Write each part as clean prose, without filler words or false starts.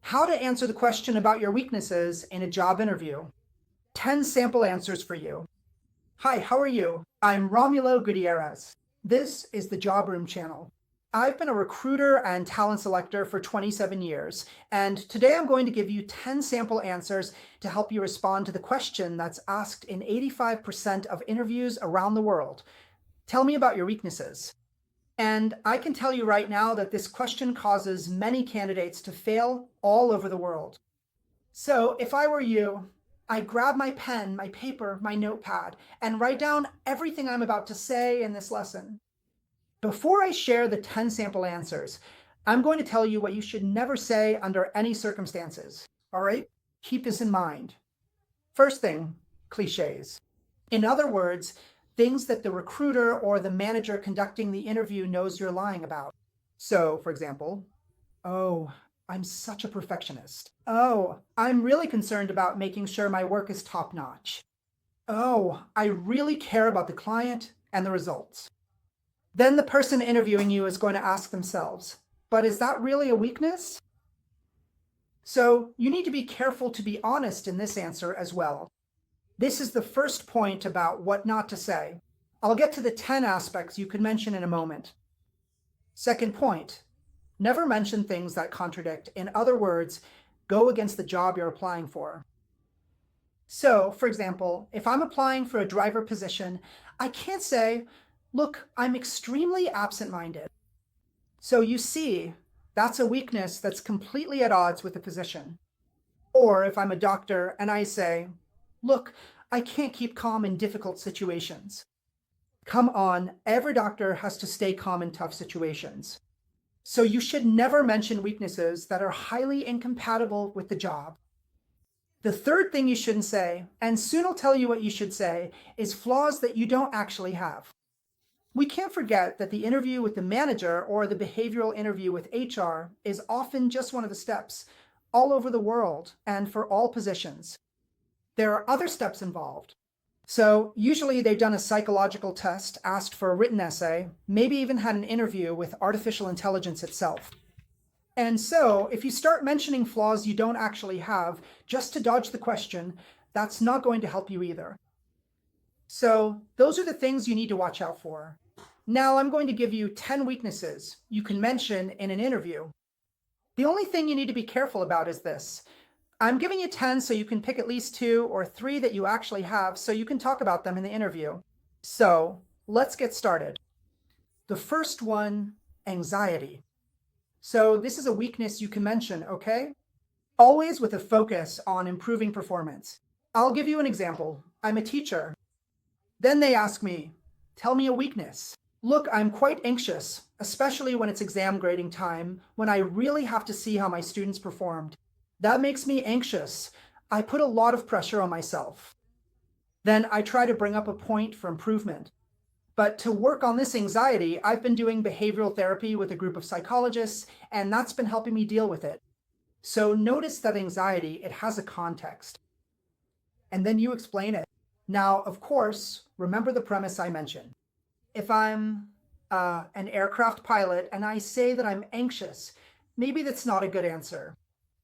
How to answer the question about your weaknesses in a job interview. 10 sample answers for you. Hi, how are you? I'm Romulo Gutierrez. This is the Job Room channel. I've been a recruiter and talent selector for 27 years, and today I'm going to give you 10 sample answers to help you respond to the question that's asked in 85% of interviews around the world. Tell me about your weaknesses. And I can tell you right now that this question causes many candidates to fail all over the world. So if I were you, I'd grab my pen, my paper, my notepad, and write down everything I'm about to say in this lesson. Before I share the 10 sample answers, I'm going to tell you what you should never say under any circumstances. All right? Keep this in mind. First thing, clichés. In other words, things that the recruiter or the manager conducting the interview knows you're lying about. So, for example, oh, I'm such a perfectionist. Oh, I'm really concerned about making sure my work is top-notch. Oh, I really care about the client and the results. Then the person interviewing you is going to ask themselves, but is that really a weakness? So you need to be careful to be honest in this answer as well. This is the first point about what not to say. I'll get to the 10 aspects you could mention in a moment. Second point, never mention things that contradict. In other words, go against the job you're applying for. So, for example, if I'm applying for a driver position, I can't say, look, I'm extremely absent-minded. So you see, that's a weakness that's completely at odds with the position. Or if I'm a doctor and I say, look, I can't keep calm in difficult situations. Come on, every doctor has to stay calm in tough situations. So you should never mention weaknesses that are highly incompatible with the job. The third thing you shouldn't say, and soon I'll tell you what you should say, is flaws that you don't actually have. We can't forget that the interview with the manager or the behavioral interview with HR is often just one of the steps, all over the world and for all positions. There are other steps involved. So usually they've done a psychological test, asked for a written essay, maybe even had an interview with artificial intelligence itself. And so if you start mentioning flaws you don't actually have just to dodge the question, that's not going to help you either. So those are the things you need to watch out for. Now I'm going to give you 10 weaknesses you can mention in an interview. The only thing you need to be careful about is this. I'm giving you 10 so you can pick at least 2 or 3 that you actually have so you can talk about them in the interview. So let's get started. The first one, anxiety. So this is a weakness you can mention, okay? Always with a focus on improving performance. I'll give you an example. I'm a teacher. Then they ask me, tell me a weakness. Look, I'm quite anxious, especially when it's exam grading time, when I really have to see how my students performed. That makes me anxious. I put a lot of pressure on myself. Then I try to bring up a point for improvement. But to work on this anxiety, I've been doing behavioral therapy with a group of psychologists, and that's been helping me deal with it. So notice that anxiety, it has a context. And then you explain it. Now, of course, remember the premise I mentioned. If I'm an aircraft pilot and I say that I'm anxious, maybe that's not a good answer.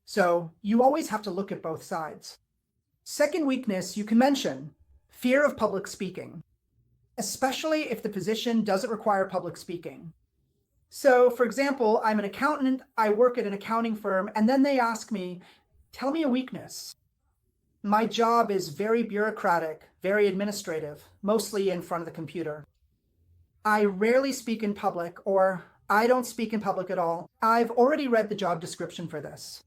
So you always have to look at both sides. Second weakness you can mention, fear of public speaking, especially if the position doesn't require public speaking. So for example, I'm an accountant, I work at an accounting firm, and then they ask me, tell me a weakness. My job is very bureaucratic, very administrative, mostly in front of the computer. I rarely speak in public, or I don't speak in public at all. I've already read the job description for this.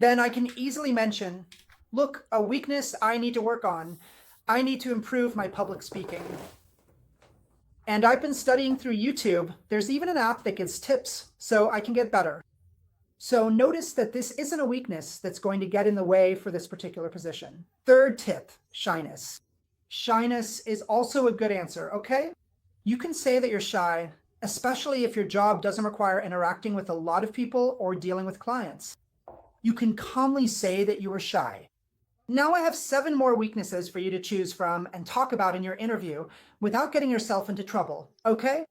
Then I can easily mention, look, a weakness I need to work on. I need to improve my public speaking. And I've been studying through YouTube. There's even an app that gives tips so I can get better. So notice that this isn't a weakness that's going to get in the way for this particular position. Third tip, shyness. Shyness is also a good answer, okay? You can say that you're shy, especially if your job doesn't require interacting with a lot of people or dealing with clients. You can calmly say that you are shy. Now I have 7 more weaknesses for you to choose from and talk about in your interview without getting yourself into trouble, okay?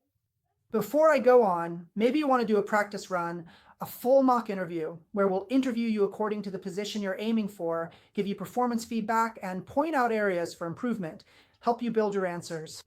Before I go on, maybe you want to do a practice run a full mock interview where we'll interview you according to the position you're aiming for, give you performance feedback, and point out areas for improvement, help you build your answers.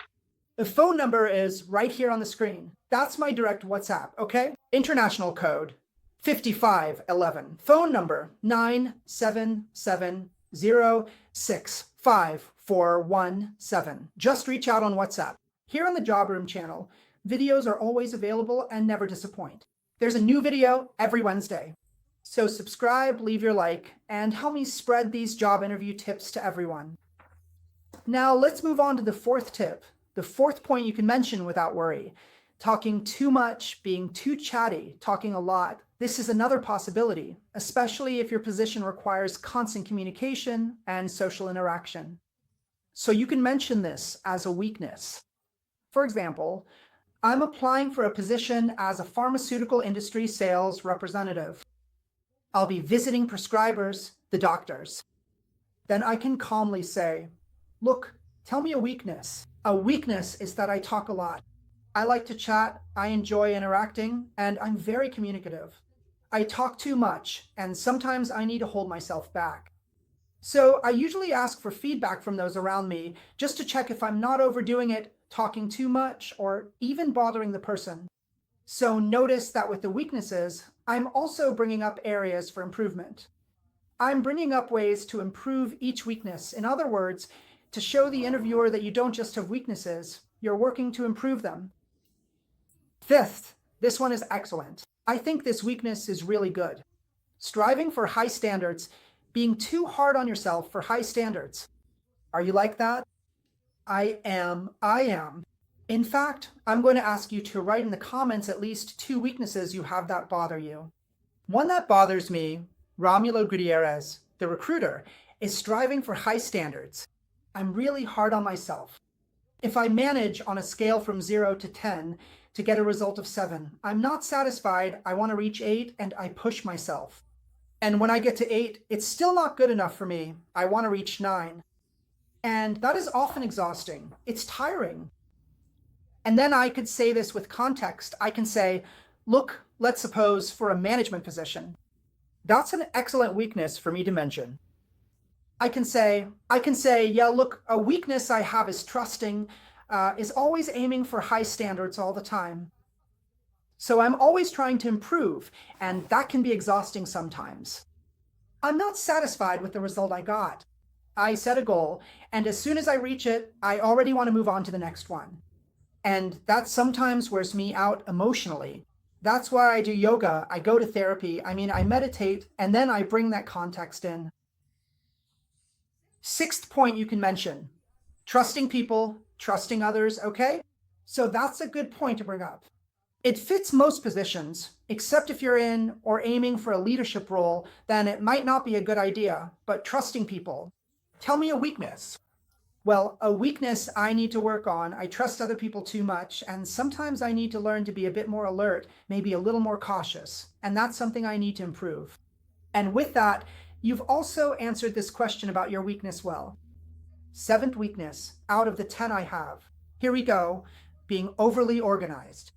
The phone number is right here on the screen. That's my direct WhatsApp, okay? International code 5511. Phone number 977065417. Just reach out on WhatsApp. Here on the Job Room channel, videos are always available and never disappoint. There's a new video every Wednesday. So subscribe, leave your like, and help me spread these job interview tips to everyone. Now let's move on to the fourth tip. The fourth point you can mention without worry. Talking too much, being too chatty, talking a lot. This is another possibility, especially if your position requires constant communication and social interaction. So you can mention this as a weakness. For example, I'm applying for a position as a pharmaceutical industry sales representative. I'll be visiting prescribers, the doctors. Then I can calmly say, look, tell me a weakness. A weakness is that I talk a lot. I like to chat, I enjoy interacting, and I'm very communicative. I talk too much, and sometimes I need to hold myself back. So I usually ask for feedback from those around me just to check if I'm not overdoing it, talking too much, or even bothering the person. So notice that with the weaknesses, I'm also bringing up areas for improvement. I'm bringing up ways to improve each weakness. In other words, to show the interviewer that you don't just have weaknesses, you're working to improve them. Fifth, this one is excellent. I think this weakness is really good. Striving for high standards, being too hard on yourself for high standards. Are you like that? I am. In fact, I'm going to ask you to write in the comments at least 2 weaknesses you have that bother you. One that bothers me, Romulo Gutierrez, the recruiter, is striving for high standards. I'm really hard on myself. If I manage on a scale from 0 to 10 to get a result of 7, I'm not satisfied, I want to reach 8, and I push myself. And when I get to 8, it's still not good enough for me. I want to reach 9. And that is often exhausting. It's tiring. And then I could say this with context. I can say, look, let's suppose for a management position. That's an excellent weakness for me to mention. I can say, yeah, look, a weakness I have is trusting, is always aiming for high standards all the time. So I'm always trying to improve, and that can be exhausting sometimes. I'm not satisfied with the result I got. I set a goal, and as soon as I reach it, I already want to move on to the next one. And that sometimes wears me out emotionally. That's why I do yoga, I go to therapy, I meditate, and then I bring that context in. Sixth point you can mention, trusting people, trusting others, okay? So that's a good point to bring up. It fits most positions, except if you're in or aiming for a leadership role, then it might not be a good idea, but trusting people. Tell me a weakness. Well, a weakness I need to work on. I trust other people too much, and sometimes I need to learn to be a bit more alert, maybe a little more cautious, and that's something I need to improve. And with that, you've also answered this question about your weakness well. 7th weakness out of the 10 I have. Here we go, being overly organized.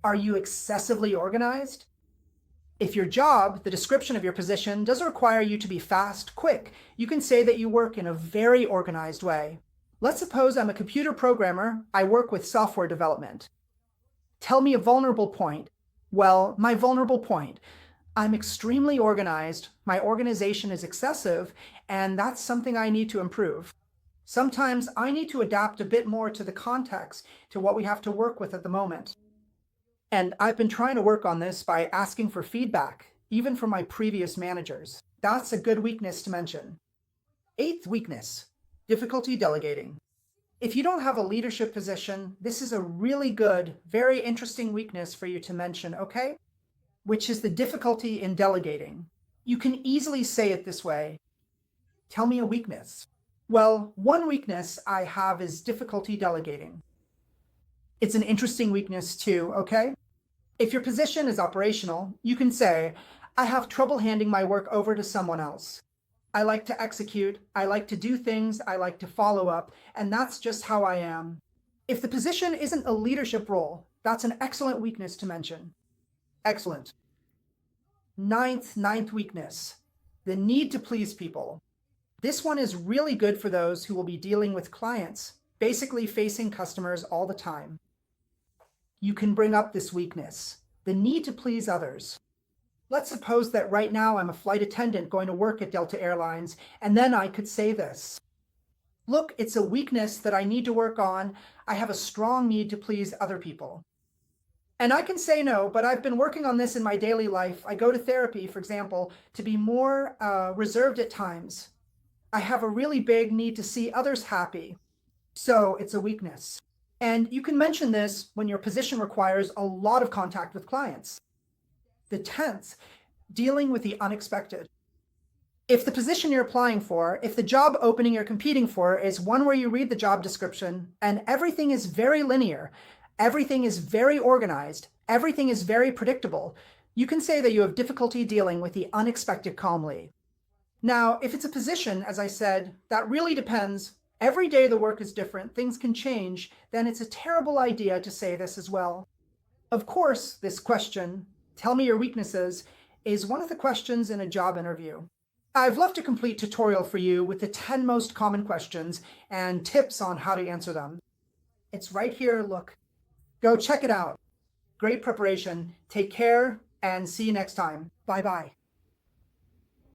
Are you excessively organized? If your job, the description of your position, does require you to be fast, quick, you can say that you work in a very organized way. Let's suppose I'm a computer programmer. I work with software development. Tell me a vulnerable point. Well, my vulnerable point. I'm extremely organized, my organization is excessive, and that's something I need to improve. Sometimes I need to adapt a bit more to the context, to what we have to work with at the moment. And I've been trying to work on this by asking for feedback, even from my previous managers. That's a good weakness to mention. 8th weakness, difficulty delegating. If you don't have a leadership position, this is a really good, very interesting weakness for you to mention, okay? Which is the difficulty in delegating. You can easily say it this way. Tell me a weakness. Well, one weakness I have is difficulty delegating. It's an interesting weakness too, okay? If your position is operational, you can say, I have trouble handing my work over to someone else. I like to execute, I like to do things, I like to follow up, and that's just how I am. If the position isn't a leadership role, that's an excellent weakness to mention. Excellent. Ninth weakness, the need to please people. This one is really good for those who will be dealing with clients, basically facing customers all the time. You can bring up this weakness, the need to please others. Let's suppose that right now I'm a flight attendant going to work at Delta Airlines, and then I could say this. Look, it's a weakness that I need to work on. I have a strong need to please other people. And I can say no, but I've been working on this in my daily life. I go to therapy, for example, to be more reserved at times. I have a really big need to see others happy. So it's a weakness. And you can mention this when your position requires a lot of contact with clients. The 10th, dealing with the unexpected. If the position you're applying for, if the job opening you're competing for is one where you read the job description and everything is very linear, everything is very organized, everything is very predictable, you can say that you have difficulty dealing with the unexpected calmly. Now, if it's a position, as I said, that really depends. Every day the work is different, things can change, then it's a terrible idea to say this as well. Of course, this question, tell me your weaknesses, is one of the questions in a job interview. I've left a complete tutorial for you with the 10 most common questions and tips on how to answer them. It's right here, look. Go check it out. Great preparation. Take care and see you next time. Bye-bye.